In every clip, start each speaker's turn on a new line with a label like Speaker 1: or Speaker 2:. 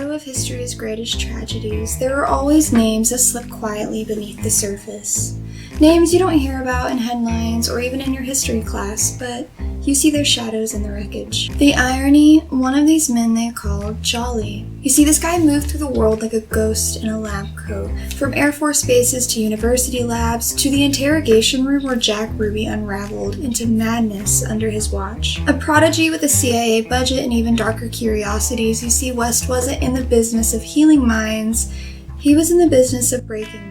Speaker 1: motto of history's greatest tragedies, there are always names that slip quietly beneath the surface. Names you don't hear about in headlines or even in your history class, but you see their shadows in the wreckage. The irony, one of these men they called Jolly. You see, this guy moved through the world like a ghost in a lab coat, from Air Force bases to university labs to the interrogation room where Jack Ruby unraveled into madness under his watch. A prodigy with a CIA budget and even darker curiosities, you see, West wasn't in the business of healing minds, he was in the business of breaking them.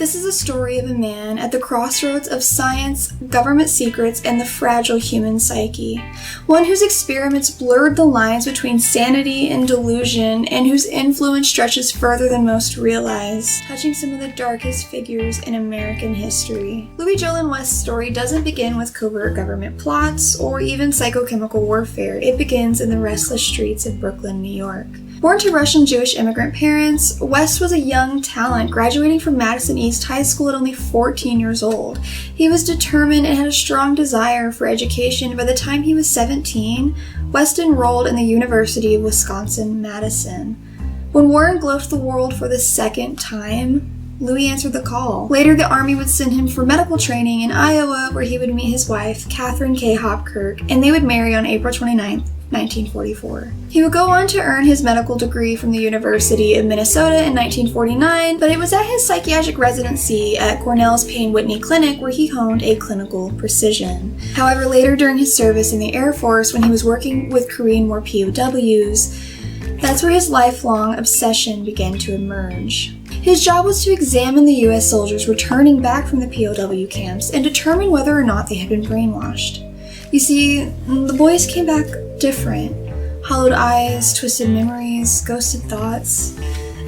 Speaker 1: This is a story of a man at the crossroads of science, government secrets, and the fragile human psyche. One whose experiments blurred the lines between sanity and delusion, and whose influence stretches further than most realize, touching some of the darkest figures in American history. Louis Jolin West's story doesn't begin with covert government plots or even psychochemical warfare. It begins in the restless streets of Brooklyn, New York. Born to Russian Jewish immigrant parents, West was a young talent, graduating from Madison East High School at only 14 years old. He was determined and had a strong desire for education. By the time he was 17, West enrolled in the University of Wisconsin-Madison. When war engulfed the world for the second time, Louis answered the call. Later, the Army would send him for medical training in Iowa, where he would meet his wife, Catherine K. Hopkirk, and they would marry on April 29th, 1944. He would go on to earn his medical degree from the University of Minnesota in 1949, but it was at his psychiatric residency at Cornell's Payne Whitney Clinic where he honed a clinical precision. However, later during his service in the Air Force, when he was working with Korean War POWs, that's where his lifelong obsession began to emerge. His job was to examine the U.S. soldiers returning back from the POW camps and determine whether or not they had been brainwashed. You see, the boys came back different. Hollowed eyes, twisted memories, ghosted thoughts.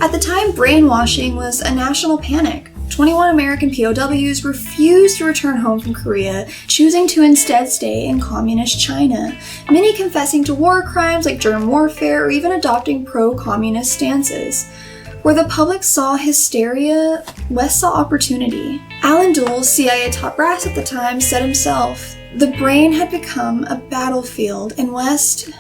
Speaker 1: At the time, brainwashing was a national panic. 21 American POWs refused to return home from Korea, choosing to instead stay in communist China, many confessing to war crimes like germ warfare or even adopting pro-communist stances. Where the public saw hysteria, West saw opportunity. Alan Dulles, CIA top brass at the time, said himself, the brain had become a battlefield, and West,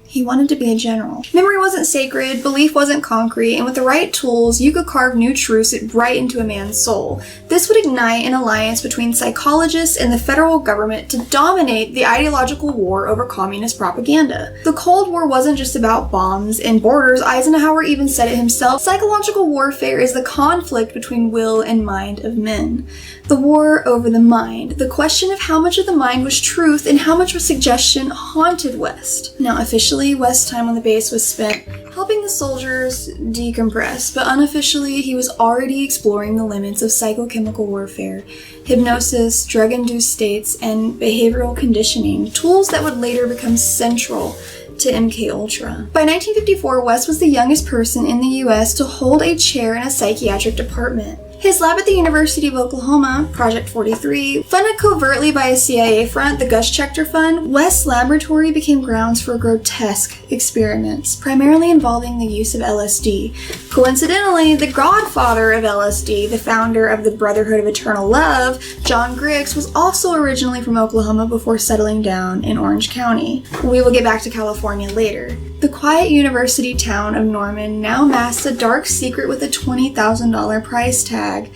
Speaker 1: he wanted to be a general. Memory wasn't sacred, belief wasn't concrete, and with the right tools, you could carve new truths right into a man's soul. This would ignite an alliance between psychologists and the federal government to dominate the ideological war over communist propaganda. The Cold War wasn't just about bombs and borders. Eisenhower even said it himself. Psychological warfare is the conflict between will and mind of men. The war over the mind. The question of how much of the mind was truth and how much was suggestion haunted West. Now, officially, West's time on the base was spent helping the soldiers decompress, but unofficially, he was already exploring the limits of psychochemical warfare, hypnosis, drug-induced states, and behavioral conditioning, tools that would later become central to MKUltra. By 1954, West was the youngest person in the US to hold a chair in a psychiatric department. His lab at the University of Oklahoma, Project 43, funded covertly by a CIA front, the Gusch-Schechter Fund, West's laboratory became grounds for grotesque experiments, primarily involving the use of LSD. Coincidentally, the godfather of LSD, the founder of the Brotherhood of Eternal Love, John Griggs, was also originally from Oklahoma before settling down in Orange County. We will get back to California later. The quiet university town of Norman now masks a dark secret with a $20,000 price tag.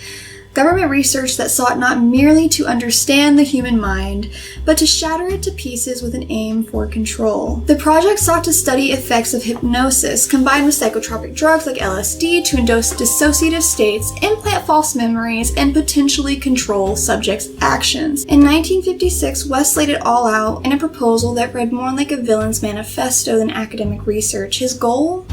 Speaker 1: Government research that sought not merely to understand the human mind, but to shatter it to pieces with an aim for control. The project sought to study effects of hypnosis combined with psychotropic drugs like LSD to induce dissociative states, implant false memories, and potentially control subjects' actions. In 1956, West laid it all out in a proposal that read more like a villain's manifesto than academic research. His goal?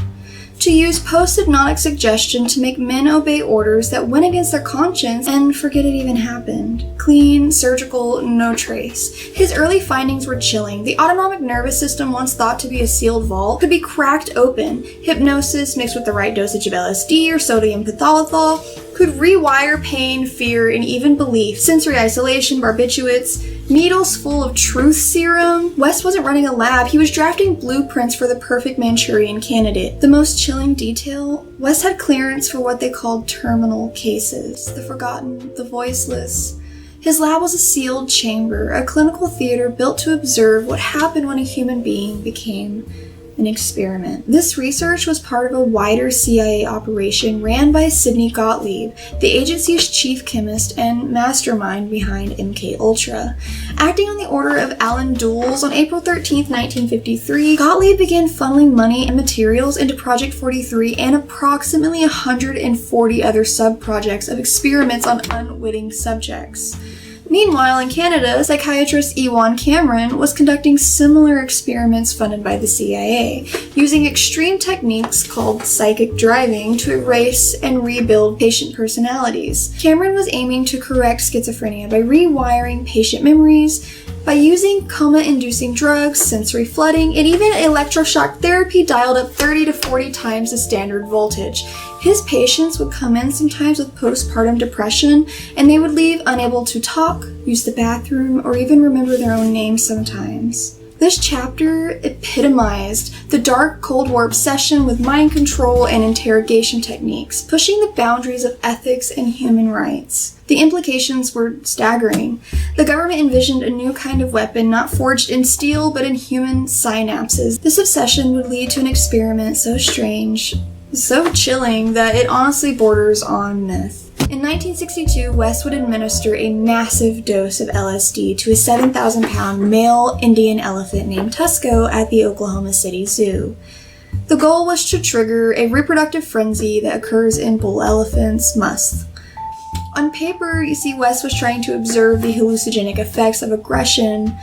Speaker 1: To use post-hypnotic suggestion to make men obey orders that went against their conscience and forget it even happened. Clean, surgical, no trace. His early findings were chilling. The autonomic nervous system, once thought to be a sealed vault, could be cracked open. Hypnosis mixed with the right dosage of LSD or sodium pentothal could rewire pain, fear, and even belief. Sensory isolation, barbiturates, needles full of truth serum. West wasn't running a lab, he was drafting blueprints for the perfect Manchurian candidate. The most chilling detail, West had clearance for what they called terminal cases. The forgotten, the voiceless. His lab was a sealed chamber, a clinical theater built to observe what happened when a human being became an experiment. This research was part of a wider CIA operation ran by Sidney Gottlieb, the agency's chief chemist and mastermind behind MKUltra. Acting on the order of Alan Dulles on April 13, 1953, Gottlieb began funneling money and materials into Project 43 and approximately 140 other sub-projects of experiments on unwitting subjects. Meanwhile, in Canada, psychiatrist Ewan Cameron was conducting similar experiments funded by the CIA, using extreme techniques called psychic driving to erase and rebuild patient personalities. Cameron was aiming to correct schizophrenia by rewiring patient memories, by using coma-inducing drugs, sensory flooding, and even electroshock therapy dialed up 30 to 40 times the standard voltage. His patients would come in sometimes with postpartum depression, and they would leave unable to talk, use the bathroom, or even remember their own names sometimes. This chapter epitomized the dark Cold War obsession with mind control and interrogation techniques, pushing the boundaries of ethics and human rights. The implications were staggering. The government envisioned a new kind of weapon not forged in steel but in human synapses. This obsession would lead to an experiment so strange, so chilling, that it honestly borders on myth. In 1962, Westwood administered a massive dose of LSD to a 7,000-pound male Indian elephant named Tusco at the Oklahoma City Zoo. The goal was to trigger a reproductive frenzy that occurs in bull elephants' musth. On paper, you see West was trying to observe the hallucinogenic effects of aggression,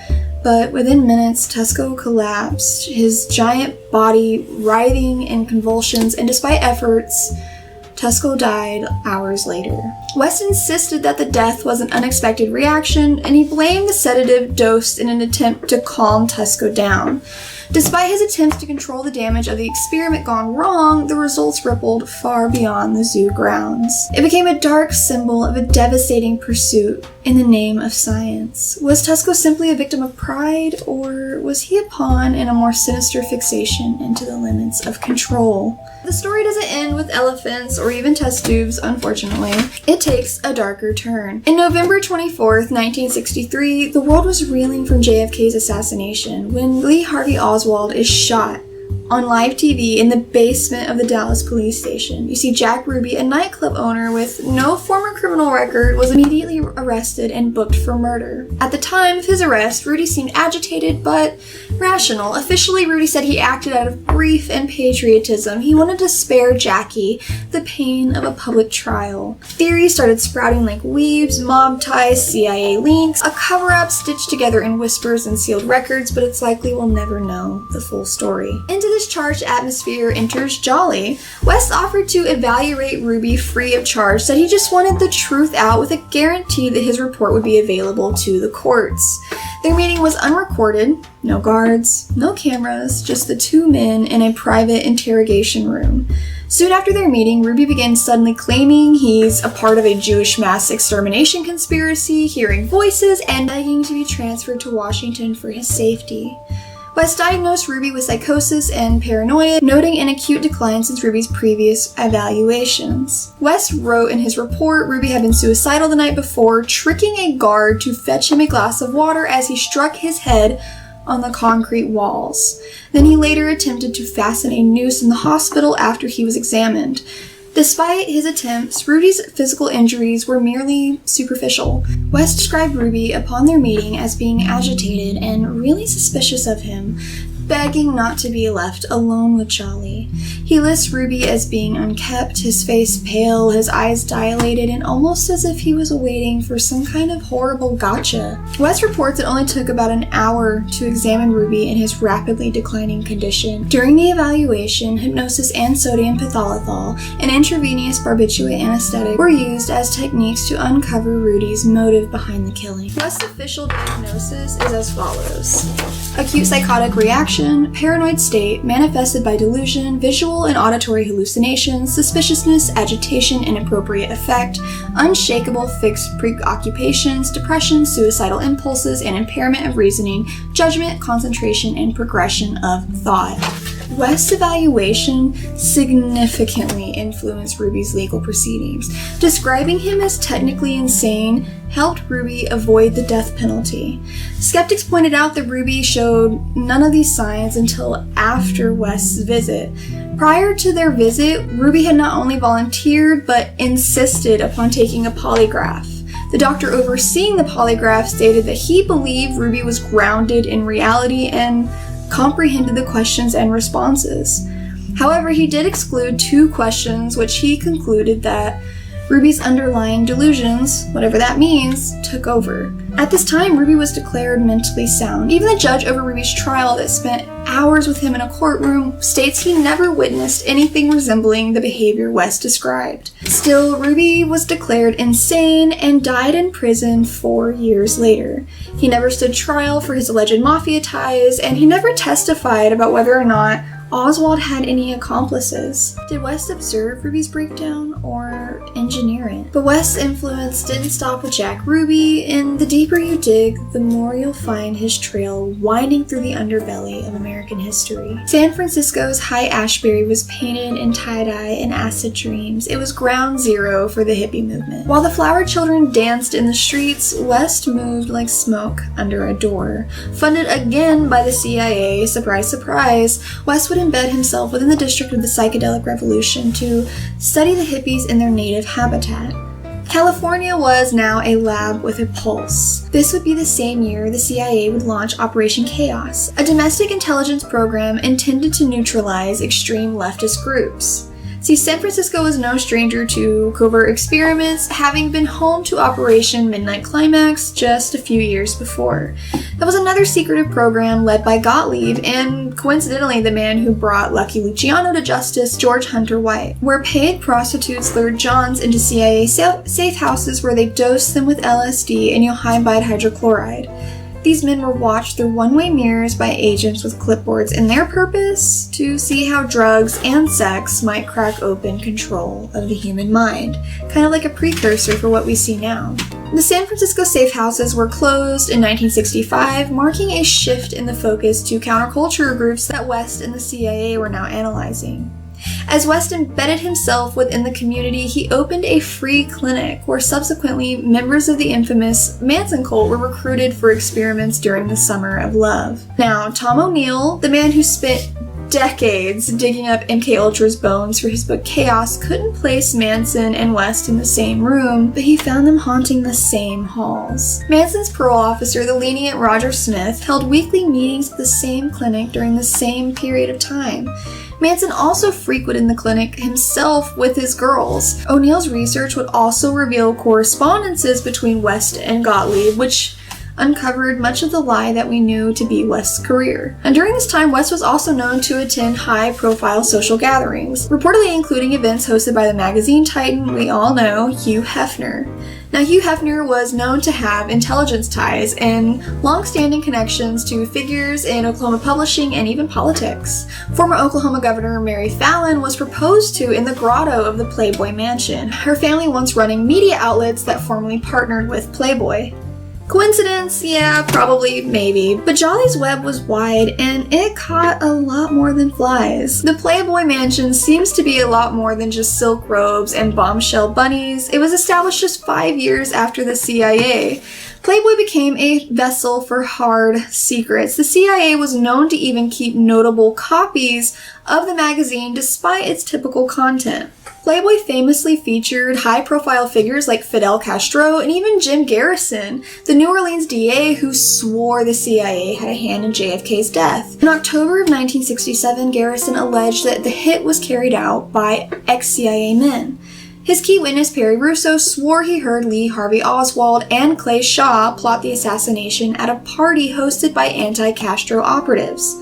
Speaker 1: but within minutes, Tusco collapsed, his giant body writhing in convulsions, and despite efforts, Tusco died hours later. West insisted that the death was an unexpected reaction, and he blamed the sedative dosed in an attempt to calm Tusco down. Despite his attempts to control the damage of the experiment gone wrong, the results rippled far beyond the zoo grounds. It became a dark symbol of a devastating pursuit in the name of science. Was Tusco simply a victim of pride, or was he a pawn in a more sinister fixation into the limits of control? The story doesn't end with elephants or even test tubes, unfortunately. It takes a darker turn. In November 24th, 1963, the world was reeling from JFK's assassination when Lee Harvey Oswald is shot on live TV in the basement of the Dallas police station. You see Jack Ruby, a nightclub owner with no former criminal record, was immediately arrested and booked for murder. At the time of his arrest, Rudy seemed agitated but rational. Officially, Rudy said he acted out of grief and patriotism. He wanted to spare Jackie the pain of a public trial. Theories started sprouting like weaves, mob ties, CIA links, a cover-up stitched together in whispers and sealed records, but it's likely we'll never know the full story. Into this charged atmosphere enters Jolly. West offered to evaluate Ruby free of charge, said he just wanted the truth out with a guarantee that his report would be available to the courts. Their meeting was unrecorded, no guards, no cameras, just the two men in a private interrogation room. Soon after their meeting, Ruby began suddenly claiming he's a part of a Jewish mass extermination conspiracy, hearing voices, and begging to be transferred to Washington for his safety. West diagnosed Ruby with psychosis and paranoia, noting an acute decline since Ruby's previous evaluations. West wrote in his report Ruby had been suicidal the night before, tricking a guard to fetch him a glass of water as he struck his head on the concrete walls. Then he later attempted to fasten a noose in the hospital after he was examined. Despite his attempts, Rudy's physical injuries were merely superficial. West described Ruby upon their meeting as being agitated and really suspicious of him, begging not to be left alone with Jolly. He lists Ruby as being unkempt, his face pale, his eyes dilated, and almost as if he was waiting for some kind of horrible gotcha. West reports it only took about an hour to examine Ruby in his rapidly declining condition. During the evaluation, hypnosis and sodium pentothal, an intravenous barbiturate anesthetic, were used as techniques to uncover Rudy's motive behind the killing. West's official diagnosis is as follows: acute psychotic reaction, paranoid state, manifested by delusion, visual and auditory hallucinations, suspiciousness, agitation, inappropriate affect, unshakable fixed preoccupations, depression, suicidal impulses, and impairment of reasoning, judgment, concentration, and progression of thought. West's evaluation significantly influenced Ruby's legal proceedings. Describing him as technically insane helped Ruby avoid the death penalty. Skeptics pointed out that Ruby showed none of these signs until after West's visit. Prior to their visit, Ruby had not only volunteered but insisted upon taking a polygraph. The doctor overseeing the polygraph stated that he believed Ruby was grounded in reality and comprehended the questions and responses. However, he did exclude 2 questions which he concluded that Ruby's underlying delusions, whatever that means, took over. At this time, Ruby was declared mentally sound. Even the judge over Ruby's trial that spent hours with him in a courtroom states he never witnessed anything resembling the behavior West described. Still, Ruby was declared insane and died in prison 4 years later. He never stood trial for his alleged mafia ties, and he never testified about whether or not Oswald had any accomplices. Did West observe Ruby's breakdown or engineer it? But West's influence didn't stop with Jack Ruby, and the deeper you dig, the more you'll find his trail winding through the underbelly of American history. San Francisco's High-Ashbury was painted in tie-dye and acid dreams. It was ground zero for the hippie movement. While the flower children danced in the streets, West moved like smoke under a door. Funded again by the CIA, surprise, surprise, West would embed himself within the district of the psychedelic revolution to study the hippies in their native habitat. California was now a lab with a pulse. This would be the same year the CIA would launch Operation Chaos, a domestic intelligence program intended to neutralize extreme leftist groups. See, San Francisco was no stranger to covert experiments, having been home to Operation Midnight Climax just a few years before. That was another secretive program led by Gottlieb and, coincidentally, the man who brought Lucky Luciano to justice, George Hunter White, where paid prostitutes lured Johns into CIA safe houses where they dosed them with LSD and yohimide hydrochloride. These men were watched through one-way mirrors by agents with clipboards, and their purpose? To see how drugs and sex might crack open control of the human mind, kind of like a precursor for what we see now. The San Francisco safe houses were closed in 1965, marking a shift in the focus to counterculture groups that West and the CIA were now analyzing. As West embedded himself within the community, he opened a free clinic where subsequently members of the infamous Manson cult were recruited for experiments during the Summer of Love. Now, Tom O'Neill, the man who spent decades digging up MKUltra's bones for his book Chaos, couldn't place Manson and West in the same room, but he found them haunting the same halls. Manson's parole officer, the lenient Roger Smith, held weekly meetings at the same clinic during the same period of time. Manson also frequented the clinic himself with his girls. O'Neill's research would also reveal correspondences between West and Gottlieb, which uncovered much of the lie that we knew to be West's career. And during this time, West was also known to attend high-profile social gatherings, reportedly including events hosted by the magazine titan we all know, Hugh Hefner. Now, Hugh Hefner was known to have intelligence ties and long-standing connections to figures in Oklahoma publishing and even politics. Former Oklahoma Governor Mary Fallon was proposed to in the grotto of the Playboy Mansion, her family once running media outlets that formerly partnered with Playboy. Coincidence? Yeah, probably, maybe. But Jolly's web was wide, and it caught a lot more than flies. The Playboy Mansion seems to be a lot more than just silk robes and bombshell bunnies. It was established just 5 years after the CIA. Playboy became a vessel for hard secrets. The CIA was known to even keep notable copies of the magazine despite its typical content. Playboy famously featured high-profile figures like Fidel Castro and even Jim Garrison, the New Orleans DA who swore the CIA had a hand in JFK's death. In October of 1967, Garrison alleged that the hit was carried out by ex-CIA men. His key witness, Perry Russo, swore he heard Lee Harvey Oswald and Clay Shaw plot the assassination at a party hosted by anti-Castro operatives.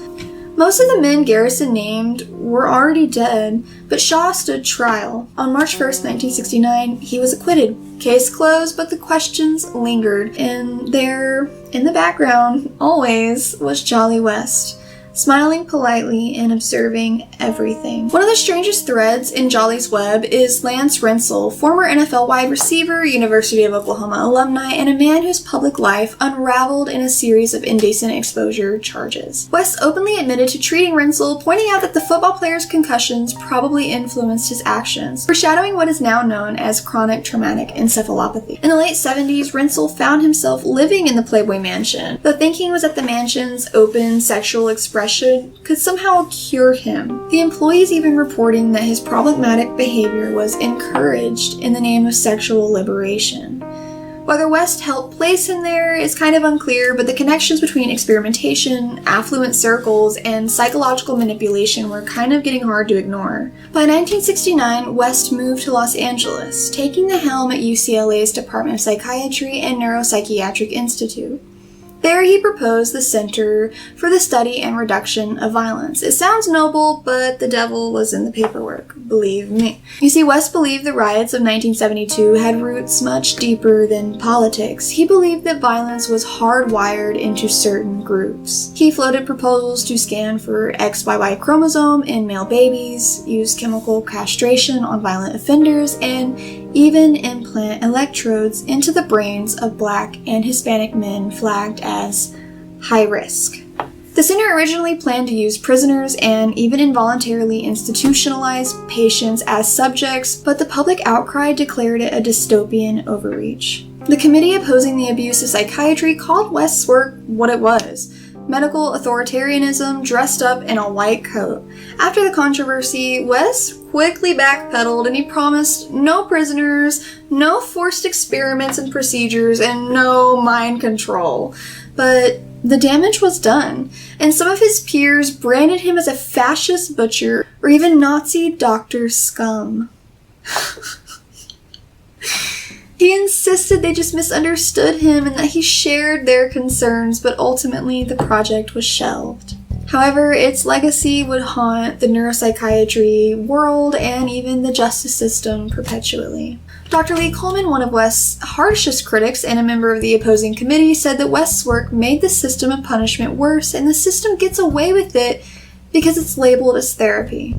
Speaker 1: Most of the men Garrison named were already dead, but Shaw stood trial. On March 1st, 1969, he was acquitted. Case closed, but the questions lingered, and there, in the background, always, was Jolly West. smiling politely and observing everything. One of the strangest threads in Jolly's web is Lance Rensel, former NFL wide receiver, University of Oklahoma alumni, and a man whose public life unraveled in a series of indecent exposure charges. West openly admitted to treating Rensel, pointing out that the football player's concussions probably influenced his actions, foreshadowing what is now known as chronic traumatic encephalopathy. In the late 70s, Rensel found himself living in the Playboy Mansion. The thinking was that the mansion's open sexual expression could somehow cure him. The employees even reporting that his problematic behavior was encouraged in the name of sexual liberation. Whether West helped place him there is kind of unclear, but the connections between experimentation, affluent circles, and psychological manipulation were kind of getting hard to ignore. By 1969, West moved to Los Angeles, taking the helm at UCLA's Department of Psychiatry and Neuropsychiatric Institute. There he proposed the Center for the Study and Reduction of Violence. It sounds noble, but the devil was in the paperwork, believe me. You see, West believed the riots of 1972 had roots much deeper than politics. He believed that violence was hardwired into certain groups. He floated proposals to scan for XYY chromosome in male babies, use chemical castration on violent offenders, and even implant electrodes into the brains of Black and Hispanic men flagged as high risk. The center originally planned to use prisoners and even involuntarily institutionalize patients as subjects, but the public outcry declared it a dystopian overreach. The committee opposing the abuse of psychiatry called West's work what it was: medical authoritarianism dressed up in a white coat. After the controversy, West quickly backpedaled and he promised no prisoners, no forced experiments and procedures, and no mind control. But the damage was done, and some of his peers branded him as a fascist butcher or even Nazi doctor scum. He insisted they just misunderstood him and that he shared their concerns, but ultimately the project was shelved. However, its legacy would haunt the neuropsychiatry world and even the justice system perpetually. Dr. Lee Coleman, one of West's harshest critics and a member of the opposing committee, said that West's work made the system of punishment worse, and the system gets away with it because it's labeled as therapy.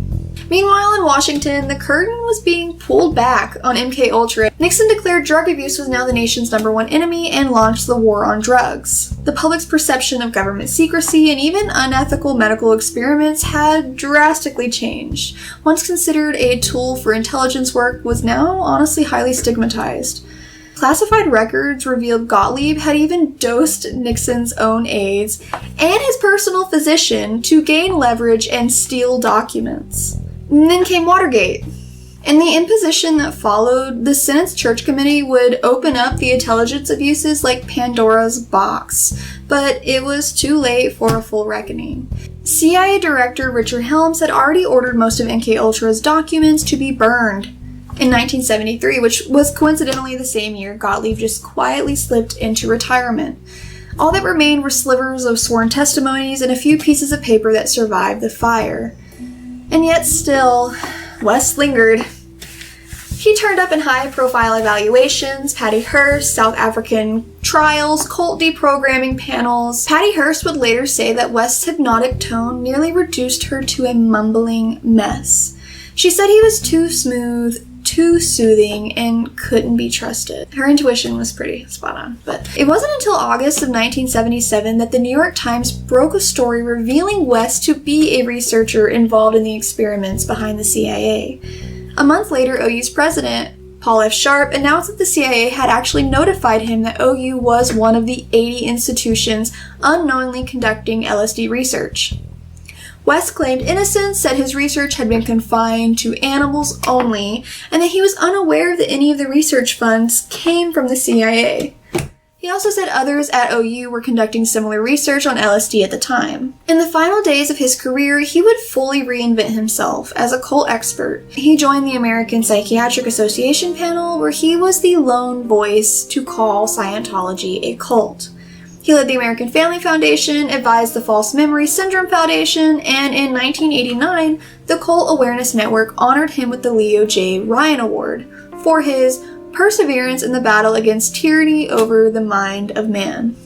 Speaker 1: Meanwhile, in Washington, the curtain was being pulled back on MKUltra. Nixon declared drug abuse was now the nation's #1 enemy and launched the war on drugs. The public's perception of government secrecy and even unethical medical experiments had drastically changed. Once considered a tool for intelligence work was now honestly highly stigmatized. Classified records revealed Gottlieb had even dosed Nixon's own aides and his personal physician to gain leverage and steal documents. And then came Watergate. In the imposition that followed, the Senate's Church Committee would open up the intelligence abuses like Pandora's box, but it was too late for a full reckoning. CIA Director Richard Helms had already ordered most of MKUltra's documents to be burned in 1973, which was coincidentally the same year Gottlieb just quietly slipped into retirement. All that remained were slivers of sworn testimonies and a few pieces of paper that survived the fire. And yet still, West lingered. He turned up in high-profile evaluations, Patty Hearst, South African trials, cult deprogramming panels. Patty Hearst would later say that West's hypnotic tone nearly reduced her to a mumbling mess. She said he was too smooth, too soothing, and couldn't be trusted. Her intuition was pretty spot on. But it wasn't until August of 1977 that the New York Times broke a story revealing West to be a researcher involved in the experiments behind the CIA. A month later, OU's president, Paul F. Sharp, announced that the CIA had actually notified him that OU was one of the 80 institutions unknowingly conducting LSD research. West claimed innocence, said his research had been confined to animals only, and that he was unaware that any of the research funds came from the CIA. He also said others at OU were conducting similar research on LSD at the time. In the final days of his career, he would fully reinvent himself as a cult expert. He joined the American Psychiatric Association panel, where he was the lone voice to call Scientology a cult. He led the American Family Foundation, advised the False Memory Syndrome Foundation, and in 1989, the Cult Awareness Network honored him with the Leo J. Ryan Award for his perseverance in the battle against tyranny over the mind of man.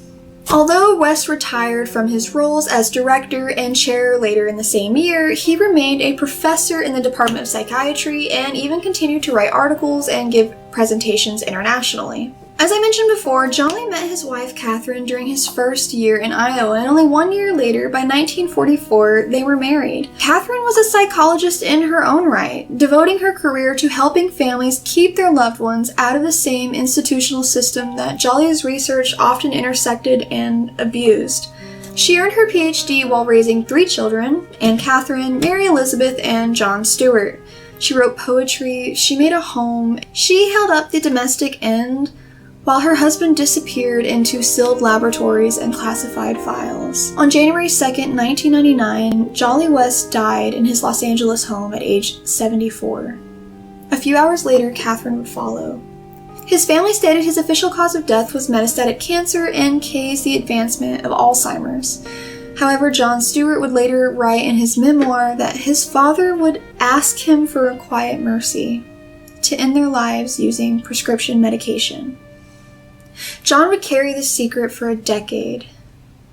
Speaker 1: Although West retired from his roles as director and chair later in the same year, he remained a professor in the Department of Psychiatry and even continued to write articles and give presentations internationally. As I mentioned before, Jolly met his wife Catherine during his first year in Iowa, and only 1 year later, by 1944, they were married. Catherine was a psychologist in her own right, devoting her career to helping families keep their loved ones out of the same institutional system that Jolly's research often intersected and abused. She earned her PhD while raising 3 children, Anne Catherine, Mary Elizabeth, and John Stewart. She wrote poetry, she made a home, she held up the domestic end, while her husband disappeared into sealed laboratories and classified files. On January 2nd, 1999, Jolly West died in his Los Angeles home at age 74. A few hours later, Catherine would follow. His family stated his official cause of death was metastatic cancer and K's the advancement of Alzheimer's. However, John Stewart would later write in his memoir that his father would ask him for a quiet mercy to end their lives using prescription medication. John would carry this secret for a decade,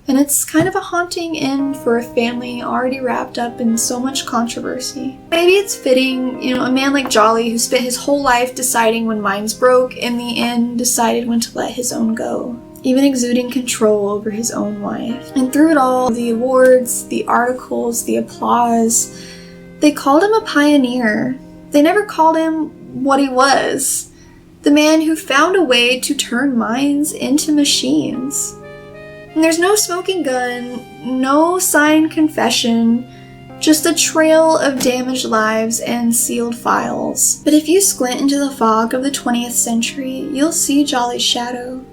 Speaker 1: and it's kind of a haunting end for a family already wrapped up in so much controversy. Maybe it's fitting, a man like Jolly, who spent his whole life deciding when minds broke, in the end decided when to let his own go, even exuding control over his own wife. And through it all, the awards, the articles, the applause, they called him a pioneer. They never called him what he was. The man who found a way to turn minds into machines. And there's no smoking gun, no signed confession, just a trail of damaged lives and sealed files. But if you squint into the fog of the 20th century, you'll see Jolly's shadow.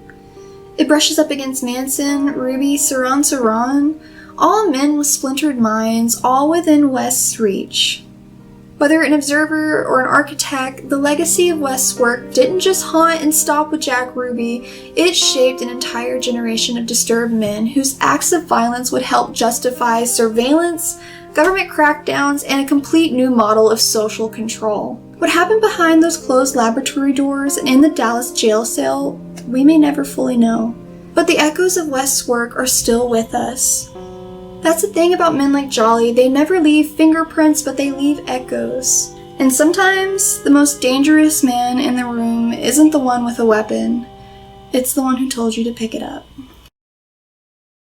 Speaker 1: It brushes up against Manson, Ruby, Saran, all men with splintered minds, all within West's reach. Whether an observer or an architect, the legacy of West's work didn't just haunt and stop with Jack Ruby, it shaped an entire generation of disturbed men whose acts of violence would help justify surveillance, government crackdowns, and a complete new model of social control. What happened behind those closed laboratory doors and in the Dallas jail cell, we may never fully know. But the echoes of West's work are still with us. That's the thing about men like Jolly, they never leave fingerprints, but they leave echoes. And sometimes, the most dangerous man in the room isn't the one with a weapon, it's the one who told you to pick it up.